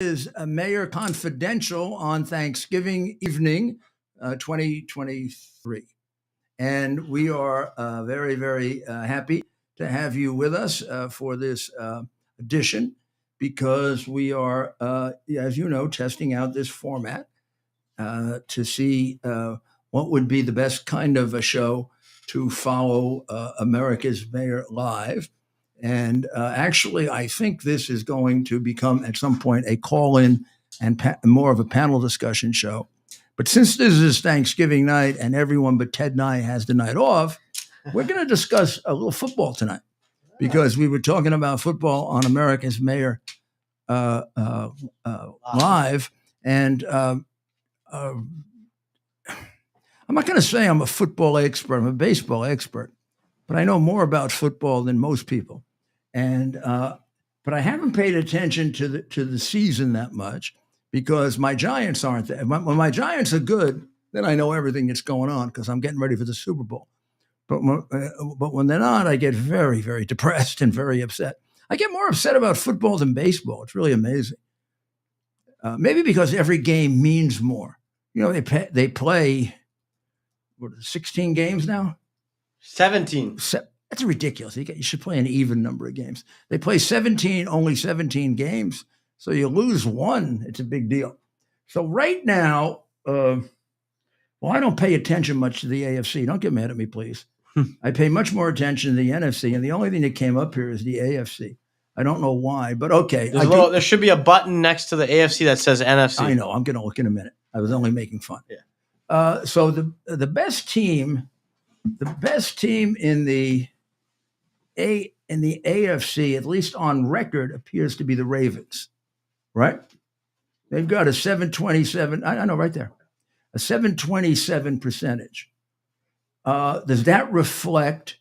Is a Mayor Confidential on Thanksgiving evening, 2023. And we are very, very happy to have you with us for this edition because we are, as you know, testing out this format to see what would be the best kind of a show to follow America's Mayor live. And actually, I think this is going to become at some point a call-in and more of a panel discussion show. But since this is Thanksgiving night and everyone but Ted and I has the night off, we're going to discuss a little football tonight because we were talking about football on America's Mayor live. And I'm not going to say I'm a football expert. I'm a baseball expert, but I know more about football than most people. And but I haven't paid attention to the season that much because my Giants aren't there. When my Giants are good, then I know everything that's going on because I'm getting ready for the Super Bowl. But when they're not, I get very, very depressed and very upset. I get more upset about football than baseball. It's really amazing. Maybe because every game means more. You know, they play 16 games now. 17. That's ridiculous. You should play an even number of games. They play only 17 games. So you lose one, it's a big deal. So right now, I don't pay attention much to the AFC. Don't get mad at me, please. I pay much more attention to the NFC, and the only thing that came up here is the AFC. I don't know why, but okay. There should be a button next to the AFC that says NFC. I know. I'm going to look in a minute. I was only making fun. Yeah. So the best team in the AFC, at least on record, appears to be the Ravens, right? They've got a 727. I know, right there, a 727 percentage. Does that reflect?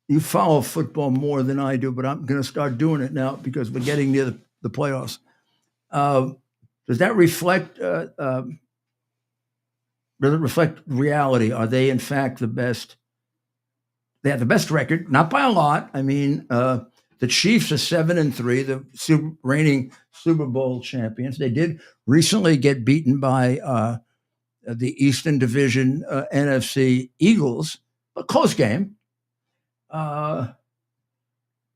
You follow football more than I do, but I'm going to start doing it now because we're getting near the playoffs. Does that reflect? Does it reflect reality? Are they in fact the best? They have the best record, not by a lot. I mean, the Chiefs are 7-3, the reigning Super Bowl champions. They did recently get beaten by the Eastern Division NFC Eagles, a close game. The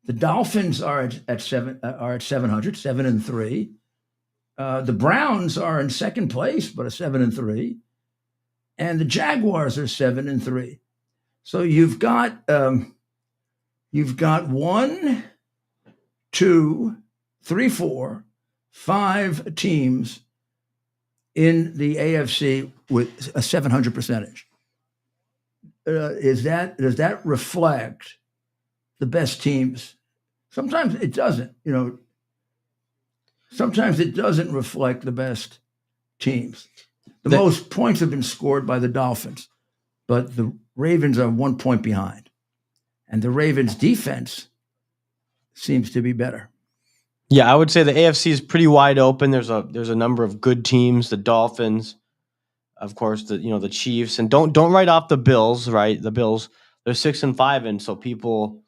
Dolphins are at 700, 7-3. The Browns are in second place, but are 7-3, and the Jaguars are 7-3. So you've got 1, 2, 3, 4, 5 teams in the AFC with a 700 percentage. Does that reflect the best teams? Sometimes it doesn't. You know, sometimes it doesn't reflect the best teams. The most points have been scored by the Dolphins, but the Ravens are 1 point behind, and the Ravens' defense seems to be better. Yeah, I would say the AFC is pretty wide open. There's a number of good teams. The Dolphins, of course, the Chiefs, and don't write off the Bills. Right, the Bills, they're 6-5, and so people,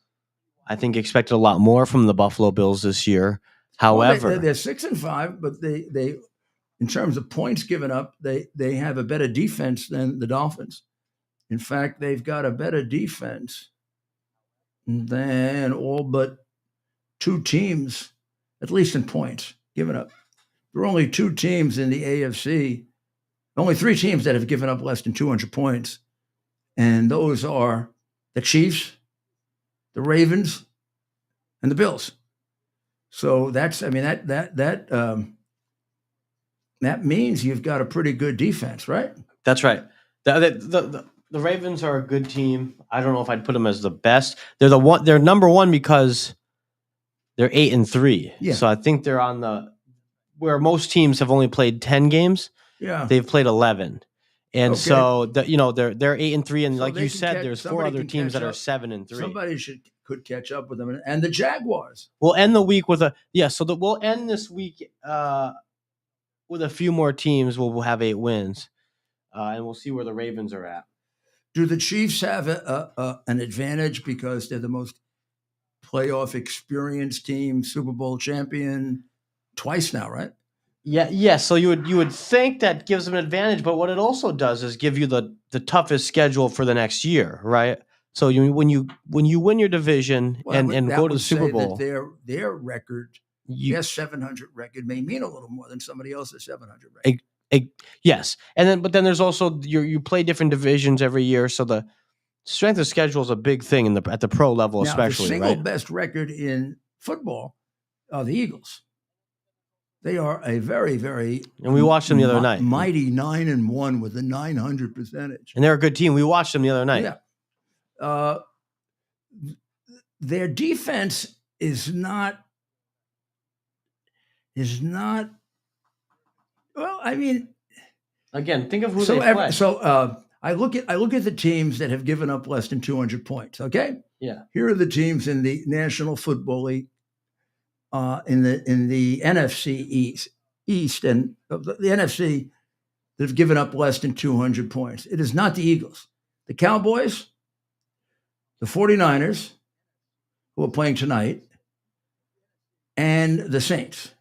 I think, expected a lot more from the Buffalo Bills this year. However, they're 6-5, but they in terms of points given up, they have a better defense than the Dolphins. In fact, they've got a better defense than all but 2 teams, at least in points given up. There are only 2 teams in the AFC, only 3 teams that have given up less than 200 points, and those are the Chiefs, the Ravens, and the Bills. So that means you've got a pretty good defense, right? That's right. The Ravens are a good team. I don't know if I'd put them as the best. They're number 1 because they're 8-3. Yeah. So I think they're on where most teams have only played 10 games. Yeah. They've played 11. And okay. So they're 8-3, and so like you said, there's 4 other teams that are 7-3. Somebody could catch up with them, and the Jaguars. We'll end the week with we'll end this week with a few more teams. We'll have 8 wins, and we'll see where the Ravens are at. Do the Chiefs have an advantage because they're the most playoff experienced team, Super Bowl champion twice now, right? Yeah. So you would think that gives them an advantage, but what it also does is give you the toughest schedule for the next year, right? So when you win your division and that go to would the Super say Bowl, that their record, you their 700 record may mean a little more than somebody else's 700 record. yes, but then there's also you play different divisions every year, so the strength of schedule is a big thing at the pro level, Now, especially, the single right? best record in football are the Eagles. They are a very, very And we watched them the other night. mighty 9-1 with a 900 percentage. And they're a good team. We watched them the other night. Yeah. Their defense is not. Well, I mean, again, think of who they play. I look at the teams that have given up less than 200 points. Okay. Yeah. Here are the teams in the National Football League, in the NFC East and the NFC that have given up less than 200 points. It is not the Eagles, the Cowboys, the 49ers, who are playing tonight, and the Saints.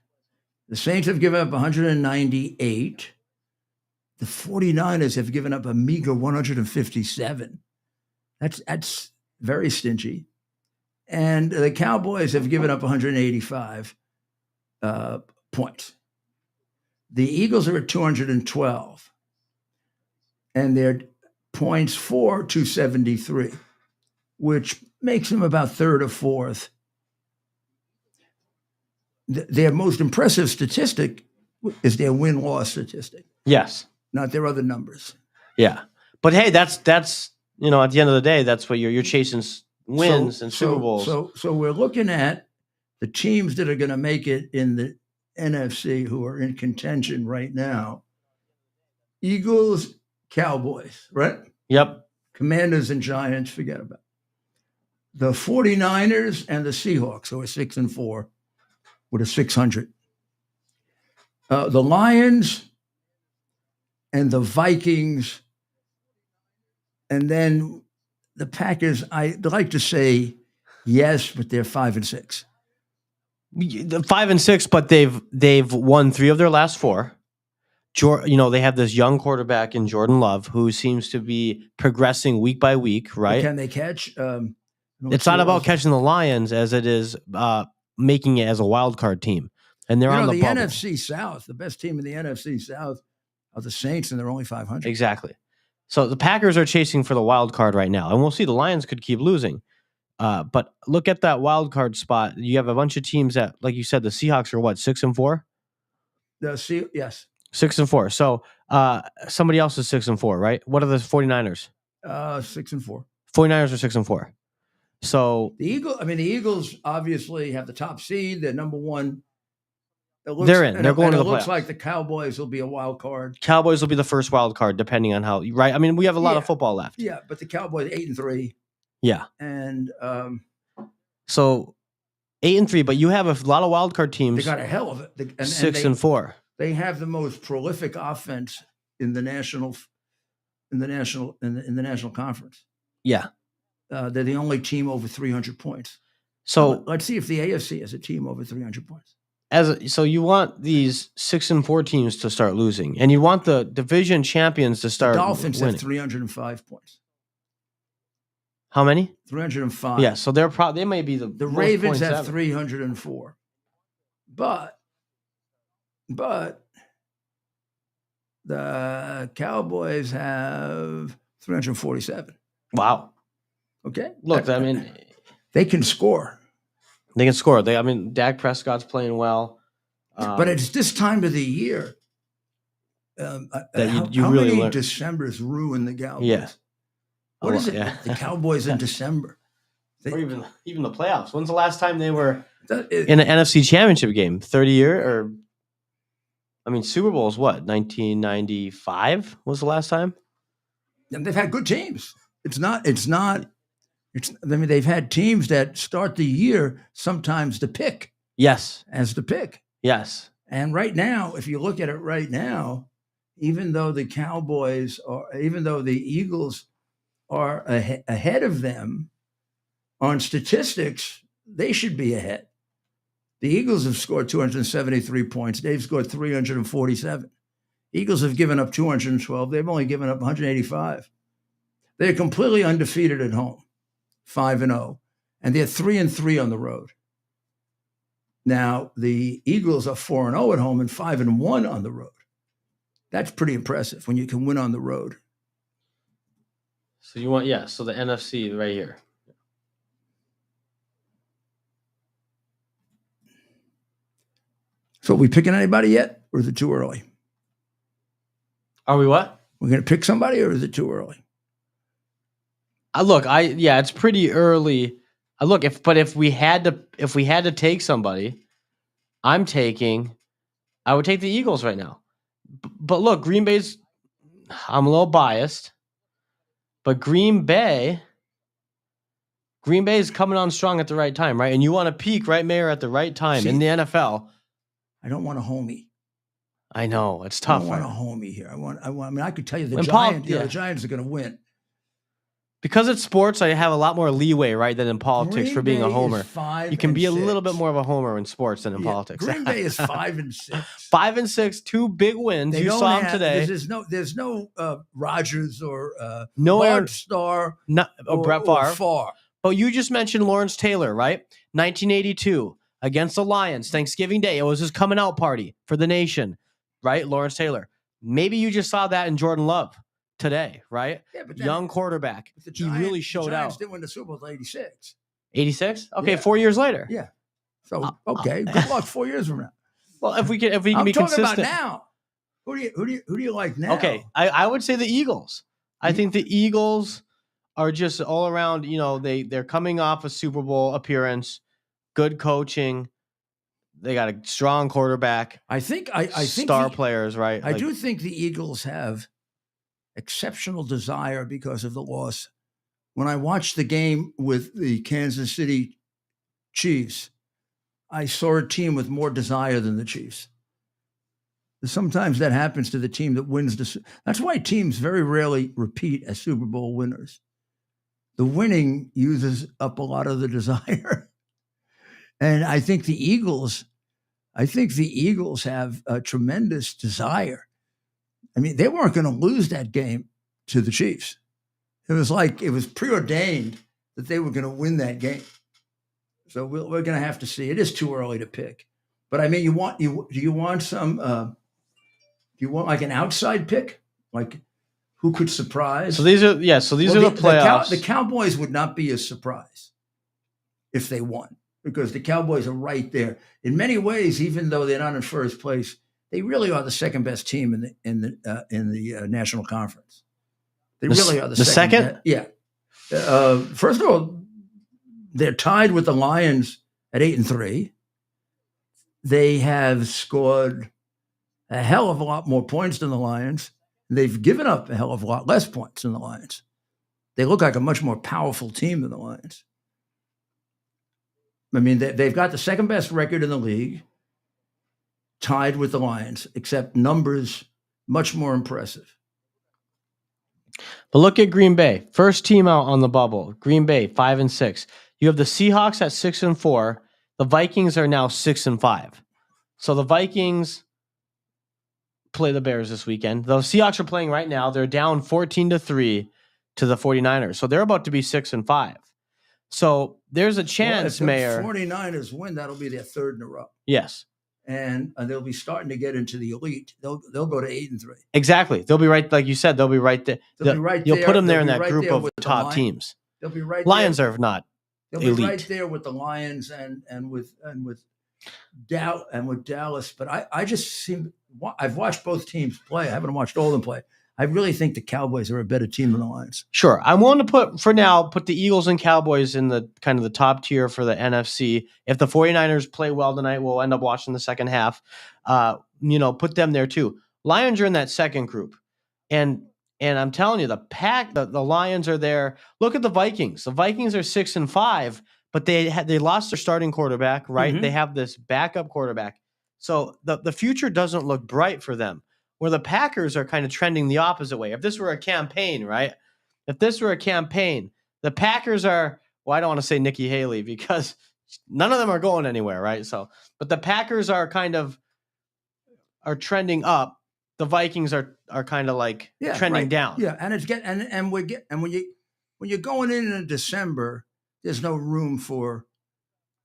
The Saints have given up 198. The 49ers have given up a meager 157. That's very stingy. And the Cowboys have given up 185 points. The Eagles are at 212. And their points for 273, which makes them about third or fourth. Their most impressive statistic is their win-loss statistic. Yes. Not their other numbers. Yeah. But hey, that's at the end of the day, that's what you're chasing wins and Super Bowls. So we're looking at the teams that are going to make it in the NFC who are in contention right now. Eagles, Cowboys, right? Yep. Commanders and Giants, forget about it. The 49ers and the Seahawks, who are 6-4 with a 600. The Lions and the Vikings, and then the Packers. I'd like to say yes, but they're 5-6. 5-6, but they've won 3 of their last 4. They have this young quarterback in Jordan Love who seems to be progressing week by week, right? But can they catch? It's not about catching the Lions as it is making it as a wild card team. And they're on the bubble. NFC South. The best team in the NFC South are the Saints, and they're only 500. Exactly. So the Packers are chasing for the wild card right now, and we'll see. The Lions could keep losing. But look at that wild card spot. You have a bunch of teams that, like you said, the Seahawks are what, 6-4? Yes. 6-4. So somebody else is 6-4, right? What are the 49ers? 6-4. 49ers are 6-4. So the Eagles obviously have the top seed. They're number one. They're in. They're going to the playoffs. It looks like the Cowboys will be a wild card. Cowboys will be the first wild card, depending on how. Right? I mean, we have a lot of football left. Yeah, but the Cowboys 8-3. Yeah. And so 8-3, but you have a lot of wild card teams. They got a hell of it. 6-4. They have the most prolific offense in the national conference. Yeah. They're the only team over 300 points. So let's see if the AFC has a team over 300 points. So you want these 6-4 teams to start losing, and you want the division champions to start. The Dolphins winning. have 305 points. How many? 305. Yeah, so they may be the Ravens have 304, but the Cowboys have 347. Wow. Okay. Look, I mean, they can score. They can score. Dak Prescott's playing well. But it's this time of the year that you how really many learn. Decembers ruin the Cowboys? Yeah. What is it? Yeah. The Cowboys in December. Or even the playoffs. When's the last time they were in an NFC Championship game? 30 year Super Bowl is what? 1995 was the last time? And they've had good teams. They've had teams that start the year sometimes to pick. Yes. As the pick. Yes. And right now, if you look at it right now, even though the Eagles are ahead of them on statistics, they should be ahead. The Eagles have scored 273 points. They've scored 347. Eagles have given up 212. They've only given up 185. They're completely undefeated at home, 5-0, and they're 3-3 on the road. Now, the Eagles are 4-0 at home and 5-1 on the road. That's pretty impressive when you can win on the road. So you want, so the NFC right here. So are we picking anybody yet, or is it too early? Are we what? We're going to pick somebody, or is it too early? It's pretty early. If we had to take somebody, I would take the Eagles right now. But look, Green Bay's, I'm a little biased, but Green Bay is coming on strong at the right time, right? And you want to peak, right, Mayor, at the right time in the NFL. I don't want a homie. I know it's tough. I don't want a homie here. I could tell you the Giants are going to win. Because it's sports, I have a lot more leeway, right, than in politics for being a homer. You can be a little bit more of a homer in sports than in politics. Green Bay is 5-6. 5-6, 2 big wins. You saw them today. There's no Rodgers or no Bart Starr or Brett Favre. But you just mentioned Lawrence Taylor, right? 1982 against the Lions, Thanksgiving Day. It was his coming out party for the nation, right? Lawrence Taylor. Maybe you just saw that in Jordan Love today, right? Yeah, but young quarterback. He really showed out. The Giants didn't win the Super Bowl until 86. 86? Okay, 4 years later. Yeah. So okay, good luck 4 years from now. Well, if we can be consistent. I'm talking about now. Who do you like now? Okay, I would say the Eagles. I think the Eagles are just all around. They're coming off a Super Bowl appearance, good coaching. They got a strong quarterback. I think star players, right? I do think the Eagles have exceptional desire because of the loss. When I watched the game with the Kansas City Chiefs, I saw a team with more desire than the Chiefs. Sometimes that happens to the team that wins. That's why teams very rarely repeat as Super Bowl winners. The winning uses up a lot of the desire. And I think the Eagles have a tremendous desire. I mean, they weren't going to lose that game to the Chiefs. It was preordained that they were going to win that game. So we're going to have to see. It is too early to pick. But I mean, do you want like an outside pick? Like who could surprise? So these are the playoffs. The Cowboys would not be a surprise if they won, because the Cowboys are right there. In many ways, even though they're not in first place, they really are the second best team in the National Conference. They really are the second. Yeah. First of all, they're tied with the Lions at 8-3. They have scored a hell of a lot more points than the Lions. They've given up a hell of a lot less points than the Lions. They look like a much more powerful team than the Lions. I mean, they've got the second best record in the league, tied with the Lions, except numbers much more impressive. But look at Green Bay. First team out on the bubble. Green Bay, 5-6. You have the Seahawks at 6-4. The Vikings are now 6-5. So the Vikings play the Bears this weekend. The Seahawks are playing right now. They're down 14-3 to the 49ers. So they're about to be 6-5. So there's a chance, Mayor. If the 49ers win, that'll be their third in a row. Yes. And they'll be starting to get into the elite. They'll go to 8-3. Exactly. They'll be right, like you said. They'll be right there. You'll put them there in that right group of top teams. They'll be right. Lions are not elite. They'll be right there with the Lions and with Dallas. But I've watched both teams play. I haven't watched all of them play. I really think the Cowboys are a better team than the Lions. Sure. I'm willing to put the Eagles and Cowboys in the kind of the top tier for the NFC. If the 49ers play well tonight, we'll end up watching the second half. Put them there too. Lions are in that second group. And I'm telling you, the Lions are there. Look at the Vikings. The Vikings are 6-5, but they lost their starting quarterback, right? Mm-hmm. They have this backup quarterback. So the future doesn't look bright for them. Where the Packers are kind of trending the opposite way. If this were a campaign, right? The Packers are, well, I don't want to say Nikki Haley because None of them are going anywhere, right? So, but the Packers are trending up. The Vikings are kind of like trending down. Yeah, and it's when you're going in December, there's no room for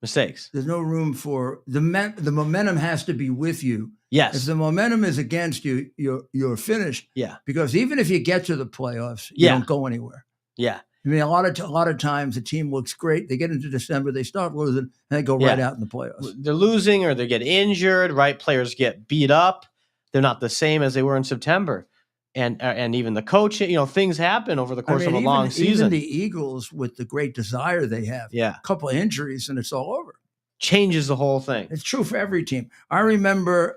mistakes. There's no room for the momentum has to be with you. Yes. If the momentum is against you, you're finished. Yeah. Because even if you get to the playoffs, you don't go anywhere. Yeah. I mean, a lot of times the team looks great. They get into December, they start losing, and they go right out in the playoffs. They're losing or they get injured, right? Players get beat up. They're not the same as they were in September. And even the coaching, things happen over the course of a long season. Even the Eagles, with the great desire they have, a couple of injuries and it's all over. Changes the whole thing. It's true for every team. I remember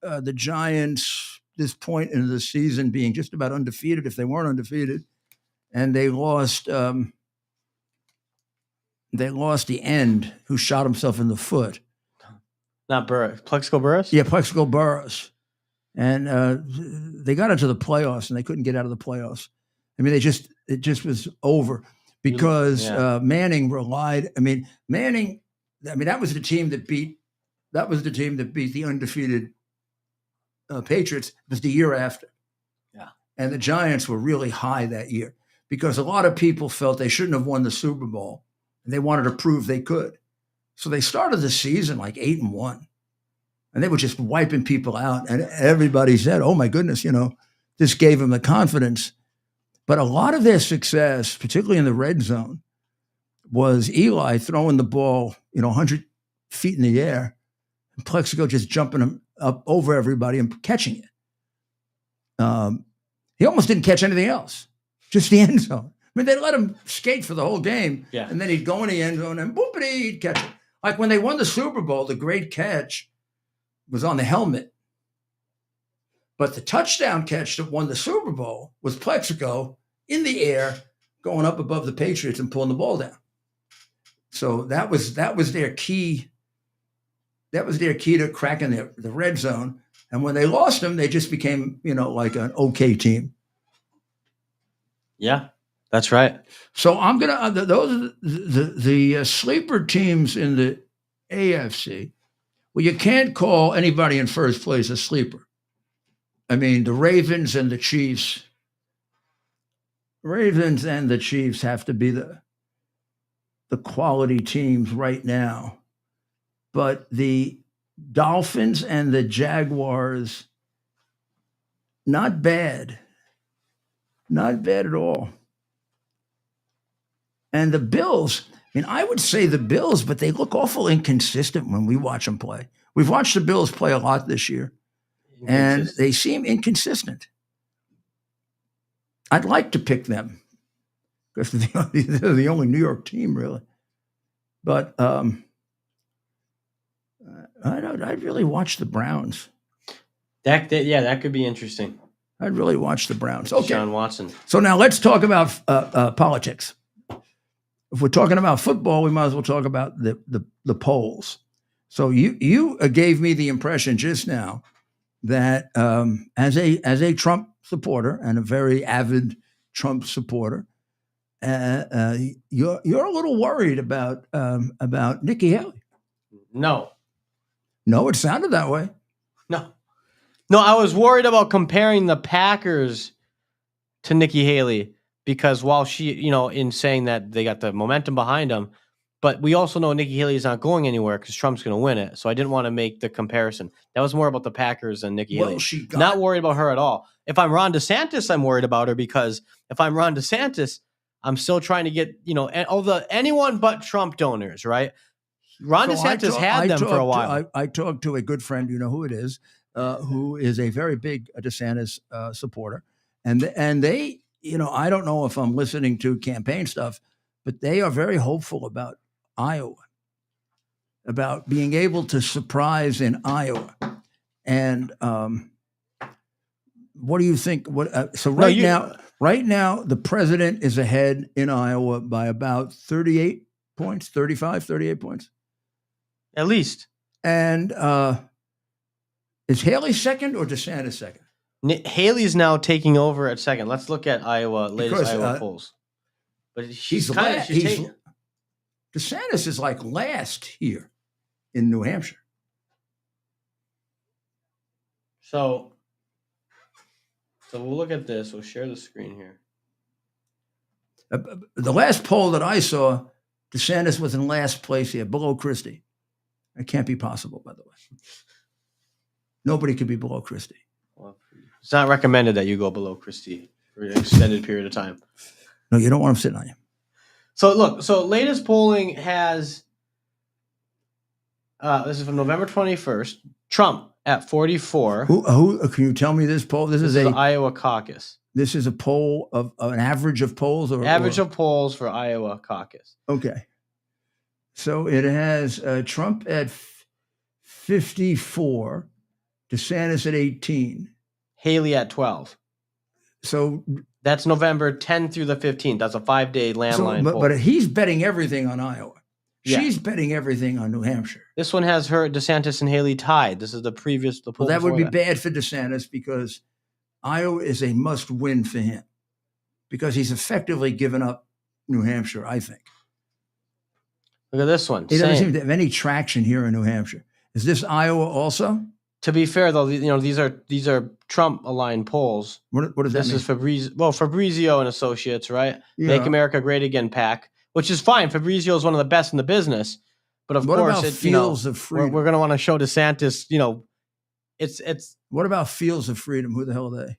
the Giants, this point in the season, being just about undefeated if they weren't undefeated, and they lost. They lost the end, who shot himself in the foot. Not Burris. Plexico Burris? Yeah, Plexico Burris. And they got into the playoffs, and they couldn't get out of the playoffs. I mean, it just was over because Manning relied. I mean, that was the team that beat the undefeated Patriots. It was the year after. Yeah. And the Giants were really high that year because a lot of people felt they shouldn't have won the Super Bowl, and they wanted to prove they could. So they started the season like 8-1. And they were just wiping people out. And everybody said, oh, my goodness, this gave them the confidence. But a lot of their success, particularly in the red zone, was Eli throwing the ball, 100 feet in the air, and Plexico just jumping him up over everybody and catching it. He almost didn't catch anything else, just the end zone. I mean, they let him skate for the whole game, and then he'd go in the end zone and boopity, he'd catch it. Like when they won the Super Bowl, the great catch was on the helmet. But the touchdown catch that won the Super Bowl was Plexico in the air, going up above the Patriots and pulling the ball down. So that was their key. That was their key to cracking the red zone. And when they lost them, they just became, like an okay team. Yeah, that's right. So I'm gonna those are the sleeper teams in the AFC. Well, you can't call anybody in first place a sleeper. I mean, the Ravens and the Chiefs. Ravens and the Chiefs have to be the quality teams right now. But the Dolphins and the Jaguars, not bad. Not bad at all. And the Bills, I would say the Bills, but they look awful inconsistent when we watch them play. We've watched the Bills play a lot this year, and they seem inconsistent. I'd like to pick them because they're the only New York team, really. But I'd really watch the Browns. That could be interesting. I'd really watch the Browns. Okay, Sean Watson. So now let's talk about politics. If we're talking about football, we might as well talk about the polls. So you gave me the impression just now that as a Trump supporter and a very avid Trump supporter, you're a little worried about Nikki Haley. No, it sounded that way. No, I was worried about comparing the Packers to Nikki Haley because while she, in saying that they got the momentum behind them, but we also know Nikki Haley is not going anywhere because Trump's going to win it. So I didn't want to make the comparison. That was more about the Packers than Nikki Haley. Not worried about her at all. If I'm Ron DeSantis, I'm worried about her because if I'm Ron DeSantis, I'm still trying to get, anyone but Trump donors, right? Ron DeSantis had them for a while. I talked to a good friend, you know who it is, who is a very big DeSantis supporter. And they, I don't know if I'm listening to campaign stuff, but they are very hopeful about Iowa, about being able to surprise in Iowa. And what do you think? Right now, the president is ahead in Iowa by about 38 points, 38 points. At least. And is Haley second or DeSantis second? Haley's now taking over at second. Let's look at latest Iowa polls. But she's DeSantis is like last here in New Hampshire. So we'll look at this. We'll share the screen here. The last poll that I saw, DeSantis was in last place here, below Christie. It can't be possible, by the way. Nobody could be below Christie. Well, it's not recommended that you go below Christie for an extended period of time. No, you don't want him sitting on you. So look, latest polling has, this is from November 21st, Trump at 44. Who can you tell me this poll? This is the Iowa caucus. This is a poll of an average of polls? Of polls for Iowa caucus. Okay. So it has Trump at 54, DeSantis at 18. Haley at 12. So that's November 10th through the 15th. That's a 5-day landline poll. But he's betting everything on Iowa. Yeah. She's betting everything on New Hampshire. This one has her, DeSantis and Haley tied. This is the poll. Well, that would be bad for DeSantis because Iowa is a must-win for him because he's effectively given up New Hampshire, I think. Look at this one. He doesn't seem to have any traction here in New Hampshire. Is this Iowa also? To be fair, though, these are Trump-aligned polls. What does that mean? This is Fabrizio and Associates, right? Yeah. Make America Great Again PAC, which is fine. Fabrizio is one of the best in the business, but of course, about Fields of Freedom? We're going to want to show DeSantis. It's. What about Fields of Freedom? Who the hell are they?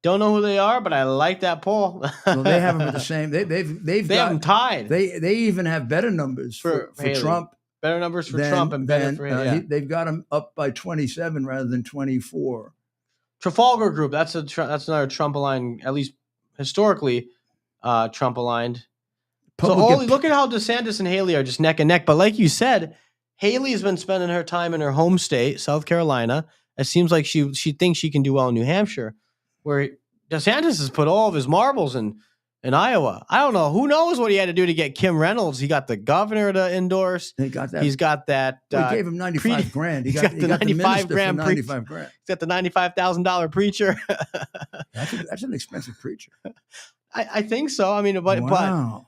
Don't know who they are, but I like that poll. Well, they have them at the same. They have them tied. They even have better numbers for Trump. Better numbers for Trump and better for Haley. They've got him up by 27 rather than 24. Trafalgar Group. That's another Trump aligned, at least historically, Trump aligned. Look at how DeSantis and Haley are just neck and neck. But like you said, Haley has been spending her time in her home state, South Carolina. It seems like she thinks she can do well in New Hampshire, where DeSantis has put all of his marbles in Iowa. I don't know. Who knows what he had to do to get Kim Reynolds? He got the governor to endorse. He got that. He's got that. He gave him $95,000. He got the 95 grand. He's got the $95,000 preacher. That's an expensive preacher. I think so. I mean, wow.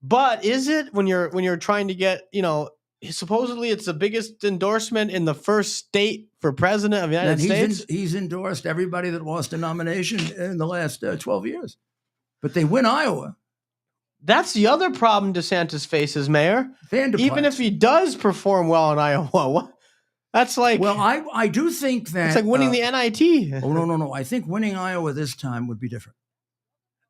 But is it when you're trying to get, supposedly it's the biggest endorsement in the first state for president of the United States? He's endorsed everybody that lost a nomination in the last 12 years. But they win Iowa. That's the other problem DeSantis faces, Mayor. Even if he does perform well in Iowa, that's like... Well, I do think that... It's like winning the NIT. Oh, no. I think winning Iowa this time would be different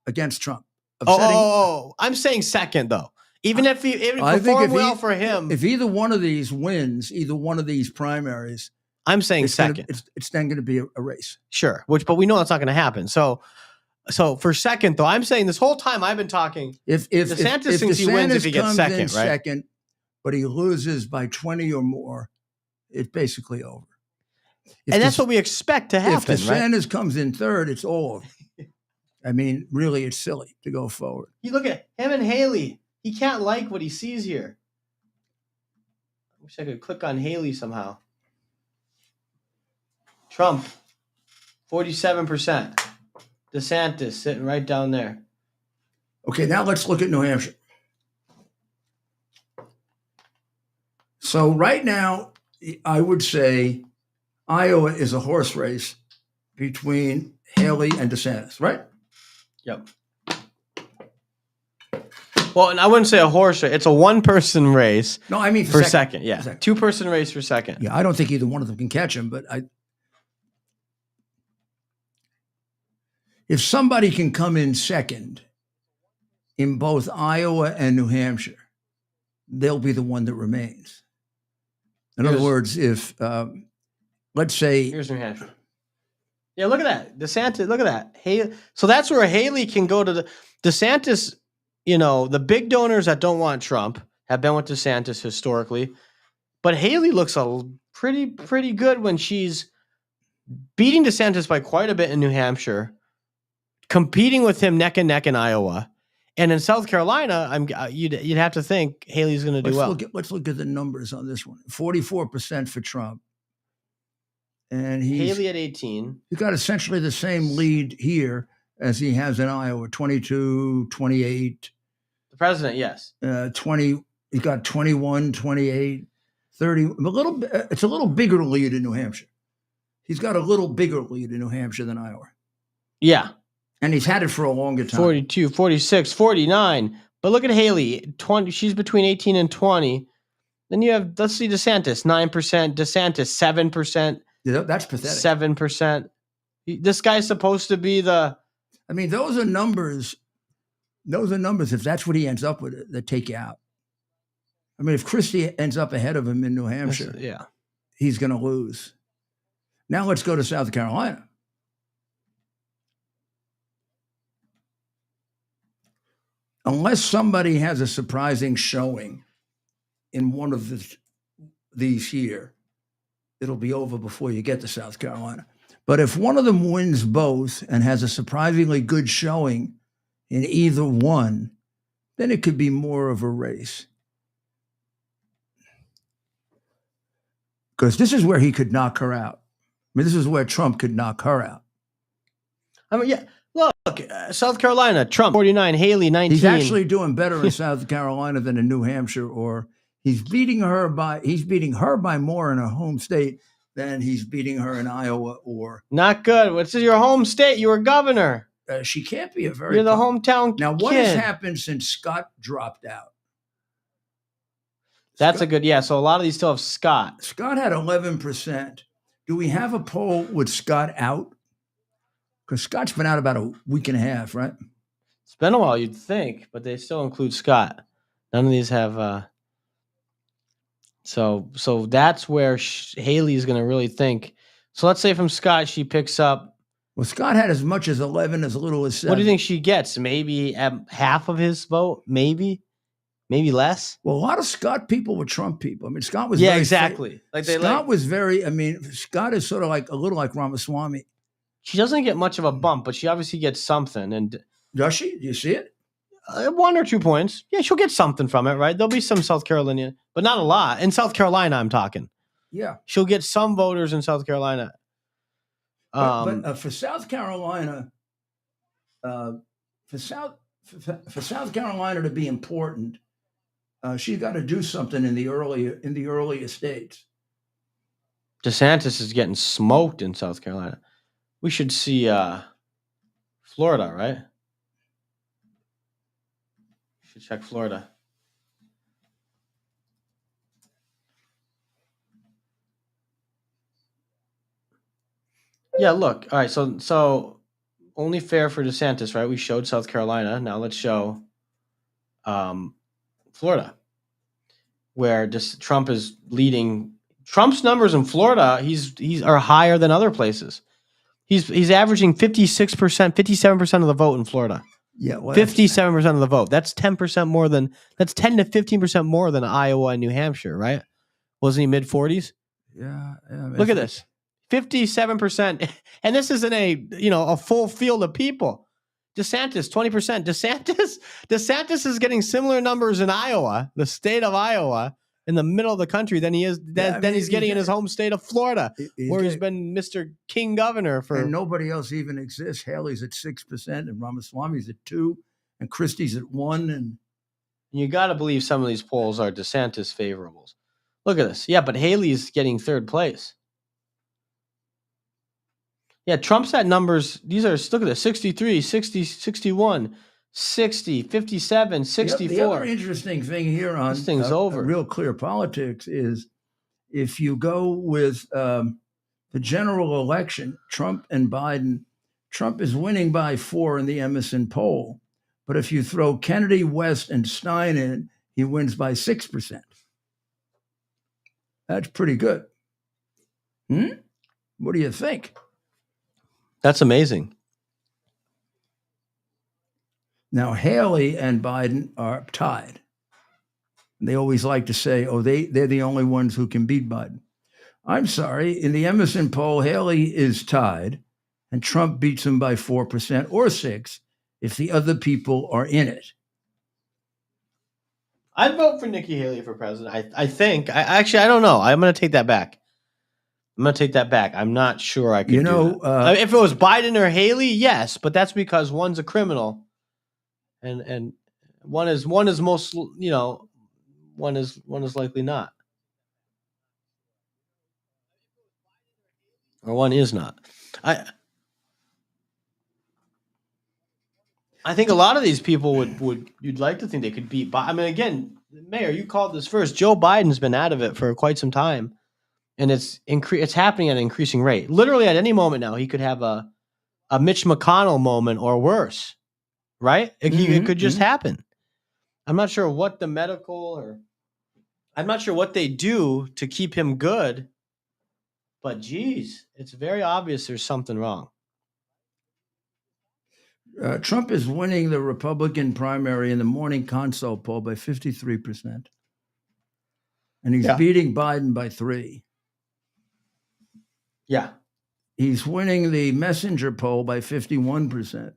against Trump. I'm saying second, though. Even if he performed well for him. If either one of these wins, either one of these primaries... I'm saying second. It's then going to be a race. Sure, but we know that's not going to happen. So for second, though, I'm saying this whole time I've been talking. If DeSantis thinks he wins if he gets second, right? Second, but he loses by 20 or more, it's basically over. And that's what we expect to happen. If DeSantis comes in third, it's all over. I mean, really, it's silly to go forward. You look at him and Haley. He can't like what he sees here. I wish I could click on Haley somehow. Trump, 47%. DeSantis sitting right down there. Okay, now let's look at New Hampshire. So right now, I would say Iowa is a horse race between Haley and DeSantis, right? Yep. Well, and I wouldn't say a horse race. It's a one-person race. No, I mean for second. Yeah, two-person race for second. Yeah, I don't think either one of them can catch him, but if somebody can come in second in both Iowa and New Hampshire, they'll be the one that remains. In other words, if, let's say... Here's New Hampshire. Yeah, look at that. DeSantis, look at that. Haley, so that's where Haley can go to DeSantis, the big donors that don't want Trump have been with DeSantis historically. But Haley looks pretty good when she's beating DeSantis by quite a bit in New Hampshire, competing with him neck and neck in Iowa, and in South Carolina, you'd have to think Haley's going to do well. Let's look at the numbers on this one. 44% for Trump, and Haley at 18. He got essentially the same lead here as he has in Iowa, 22, 28. The president, yes. 20 He's got 21, 28, 30. It's a little bigger lead in New Hampshire. He's got a little bigger lead in New Hampshire than Iowa. Yeah. And he's had it for a longer time. 42, 46, 49. But look at Haley, 20. She's between 18 and 20. Then you have, let's see, DeSantis, 9%. DeSantis, 7%. Yeah, that's pathetic. 7%. This guy's supposed to be the... I mean, those are numbers. Those are numbers. If that's what he ends up with, that take you out. I mean, if Christie ends up ahead of him in New Hampshire, yeah, he's going to lose. Now let's go to South Carolina. Unless somebody has a surprising showing in one of these here, it'll be over before you get to South Carolina. But if one of them wins both and has a surprisingly good showing in either one, then it could be more of a race. Because this is where he could knock her out. I mean, this is where Trump could knock her out. I mean, yeah. Look, South Carolina, Trump 49, Haley 19. He's actually doing better in South Carolina than in New Hampshire, or he's beating her by more in her home state than he's beating her in Iowa or. Not good. What's your home state? You were governor. She can't be a very. You're the hometown. Now, what kid. has happened since Scott dropped out? That's a good, yeah. So a lot of these still have Scott. Scott had 11%. Do we have a poll with Scott out? Because Scott's been out about a week and a half, right? It's been a while, you'd think, but they still include Scott. None of these have. So that's where Haley's going to really think. So let's say from Scott, she picks up. Well, Scott had as much as 11, as little as 7. What do you think she gets? Maybe half of his vote? Maybe less. Well, a lot of Scott people were Trump people. I mean, Scott was exactly. Scott was very. I mean, Scott is sort of like a little like Ramaswamy. She doesn't get much of a bump, but she obviously gets something. And does she? Do you see it? 1 or 2 points. Yeah, she'll get something from it, right? There'll be some South Carolina, but not a lot. In South Carolina, I'm talking. Yeah, she'll get some voters in South Carolina. But for South Carolina, for South Carolina to be important, she's got to do something in the earlier states. DeSantis is getting smoked in South Carolina. We should see Florida, right? We should check Florida. Yeah, look. All right, so only fair for DeSantis, right? We showed South Carolina. Now let's show Florida, where Trump is leading. Trump's numbers in Florida, he's are higher than other places. He's averaging 56%, 57% of the vote in Florida. Yeah, well, 57% of the vote. That's 10% more than 10 to 15% more than Iowa and New Hampshire, right? Wasn't he mid 40s? Yeah. Look at this. 57%. And this isn't a full field of people. DeSantis, 20%. DeSantis is getting similar numbers in Iowa, the state of Iowa, in the middle of the country than he is he's getting in his home state of Florida, where he's been Mr. King Governor for. And nobody else even exists. Haley's at 6%, and Ramaswamy's at 2%, and Christie's at 1%. And you got to believe some of these polls are DeSantis favorables. Look at this. Yeah, but Haley's getting 3rd place. Yeah, Trump's at numbers. These are, look at this, 63, 60, 61, 60, 57, 64. The other interesting thing here on this thing's over. Real Clear Politics is if you go with the general election, Trump and Biden, Trump is winning by 4 in the Emerson poll. But if you throw Kennedy, West, and Stein in, he wins by 6%. That's pretty good. What do you think? That's amazing. Now, Haley and Biden are tied. They always like to say, they're the only ones who can beat Biden. I'm sorry. In the Emerson poll, Haley is tied, and Trump beats him by 4% or 6% if the other people are in it. I'd vote for Nikki Haley for president. I think. I don't know. I'm going to take that back. I'm not sure I could do that. If it was Biden or Haley, yes, but that's because one's a criminal, and one is most one is likely not, or one is not. I think a lot of these people would you'd like to think they could beat. I mean, again, Mayor, you called this first. Joe Biden's been out of it for quite some time, and it's happening at an increasing rate. Literally, at any moment now, he could have a Mitch McConnell moment or worse, right? It could just happen. I'm not sure what the I'm not sure what they do to keep him good, but geez, it's very obvious there's something wrong. Trump is winning the Republican primary in the morning consult poll by 53%. And he's beating Biden by 3. Yeah. He's winning the messenger poll by 51%.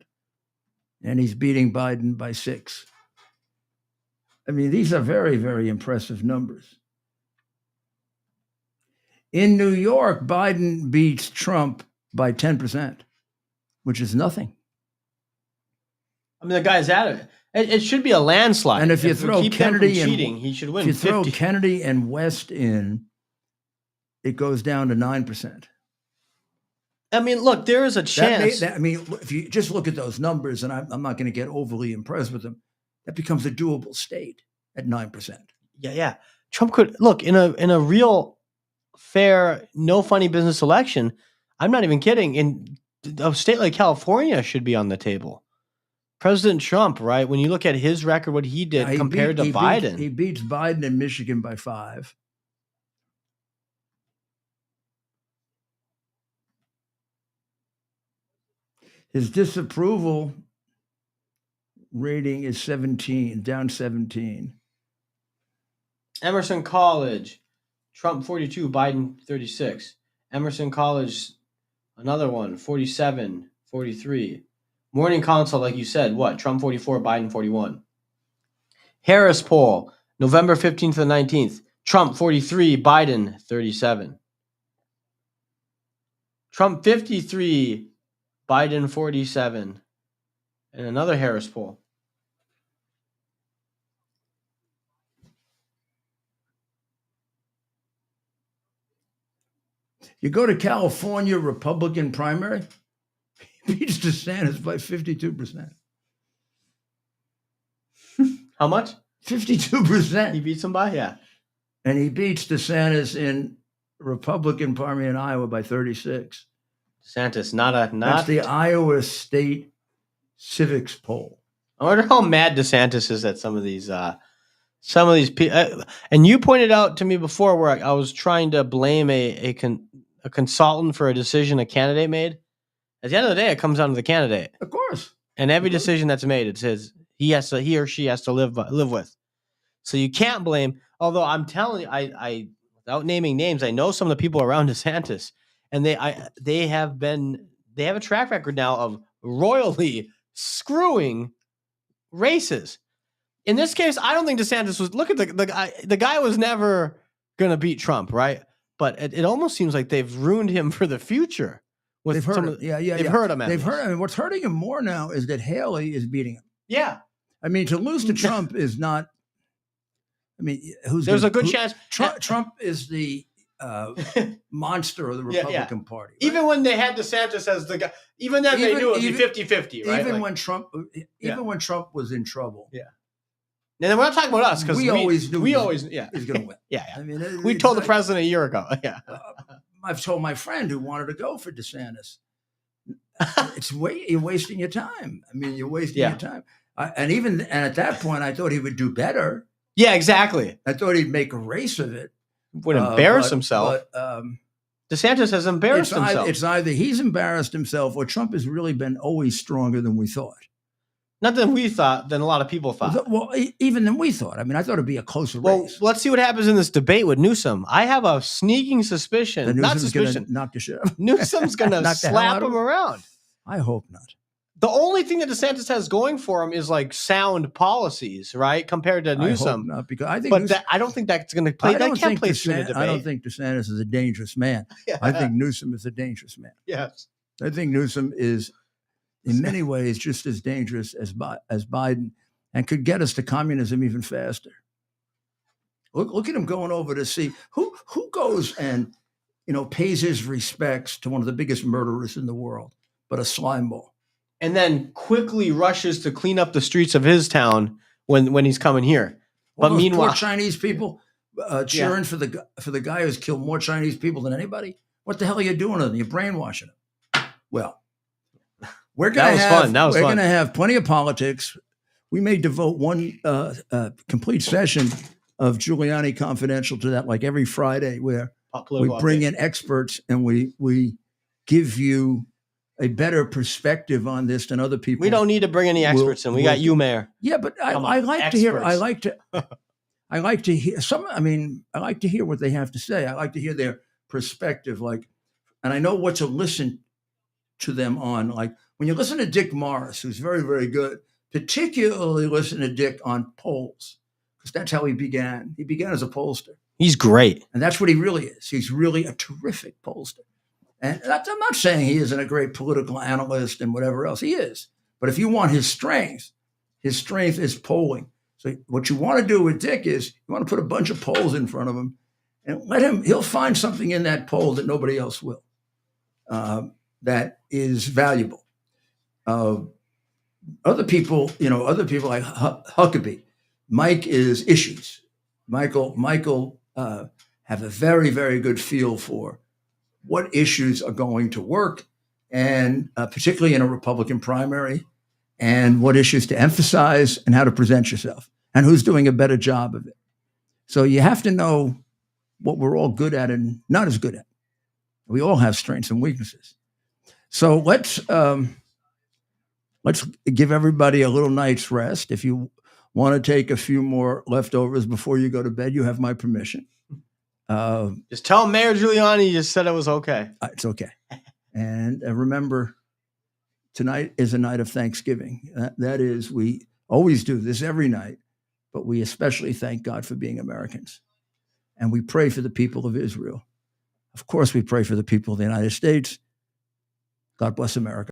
And he's beating Biden by 6. I mean, these are very, very impressive numbers. In New York, Biden beats Trump by 10%, which is nothing. I mean, the guy's out of it. It should be a landslide. And if you throw Kennedy and cheating, he should win. If you throw Kennedy and West in, it goes down to 9%. I mean, look, there is a chance. If you just look at those numbers, and I'm not going to get overly impressed with them, that becomes a doable state at 9%. Yeah. Trump could look in a real, fair, no funny business election. I'm not even kidding. In a state like California should be on the table. President Trump, right? When you look at his record, what he did compared to Biden. He beats Biden in Michigan by 5. His disapproval rating is 17, down 17. Emerson College, Trump 42, Biden 36. Emerson College, another one, 47, 43. Morning consult, like you said, what? Trump 44, Biden 41. Harris poll, November 15th to the 19th. Trump 43, Biden 37. Trump 53, Biden 47. And another Harris poll. You go to California Republican primary, he beats DeSantis by 52%. How much? 52%. He beats him by? Yeah. And he beats DeSantis in Republican primary in Iowa by 36. DeSantis, That's the Iowa State Civics poll. I wonder how mad DeSantis is at some of these people. And you pointed out to me before where I was trying to blame a consultant for a decision a candidate made. At the end of the day, it comes down to the candidate. Of course. And every decision that's made, it says he or she has to live with. So you can't blame. Although I'm telling you, I without naming names, I know some of the people around DeSantis, and they have a track record now of royally screwing races. In this case, I don't think DeSantis was. Look at the guy. The guy was never gonna beat Trump, right? But it almost seems like they've ruined him for the future. They've hurt him. They've hurt him. They've hurt him. What's hurting him more now is that Haley is beating him. Yeah. I mean, to lose to Trump is not. I mean, there's a good chance. Trump is the monster of the Republican Party. Right? Even when they had DeSantis as the guy, even then they knew it would be 50-50, right? Even when Trump was in trouble. Yeah. And then we're not talking about us because we always knew he's going to win. Yeah. I mean, we told the president a year ago. Yeah. I've told my friend who wanted to go for DeSantis, you're wasting your time. I mean, you're wasting your time. And at that point, I thought he would do better. Yeah, exactly. I thought he'd make a race of it. Would embarrass himself. But, DeSantis has embarrassed himself. It's either he's embarrassed himself or Trump has really been always stronger than we thought. Not than we thought, than a lot of people thought. Well, even than we thought. I mean, I thought it'd be a closer race. Well, let's see what happens in this debate with Newsom. I have a sneaking suspicion. Not suspicion. Knock the shit out. Newsom's going to slap him around. I hope not. The only thing that DeSantis has going for him is like sound policies, right? Compared to Newsom. I hope not, because I think. I don't think that's going to play. That can't play through the debate. I don't think DeSantis is a dangerous man. Yeah. I think Newsom is a dangerous man. Yes. I think Newsom is, in many ways, just as dangerous as Biden, and could get us to communism even faster. Look at him going over to see who goes and pays his respects to one of the biggest murderers in the world, but a slime ball. And then quickly rushes to clean up the streets of his town when he's coming here. All But those meanwhile, poor Chinese people cheering for the guy who's killed more Chinese people than anybody. What the hell are you doing to them? You're brainwashing them. Well, we're gonna have plenty of politics. We may devote one complete session of Giuliani Confidential to that, like every Friday, where we bring in experts and we give you a better perspective on this than other people. We don't need to bring any experts in. We got you, Mayor. Yeah, but I like to hear. I like to hear some. I mean, I like to hear what they have to say. I like to hear their perspective. And I know what to listen to them on. Like when you listen to Dick Morris, who's very, very good, particularly listen to Dick on polls, because that's how he began. He began as a pollster. He's great. And that's what he really is. He's really a terrific pollster. And I'm not saying he isn't a great political analyst and whatever else. He is. But if you want his strength is polling. So what you want to do with Dick is you want to put a bunch of polls in front of him and he'll find something in that poll that nobody else will, that is valuable. Other people like Huckabee. Mike is issues. Michael have a very, very good feel for what issues are going to work, and particularly in a Republican primary, and what issues to emphasize and how to present yourself, and who's doing a better job of it. So you have to know what we're all good at and not as good at. We all have strengths and weaknesses. So let's give everybody a little night's rest. If you want to take a few more leftovers before you go to bed, you have my permission. Just tell Mayor Giuliani you just said it was okay. It's okay. And remember, tonight is a night of Thanksgiving. That is, we always do this every night, but we especially thank God for being Americans. And we pray for the people of Israel. Of course, we pray for the people of the United States. God bless America.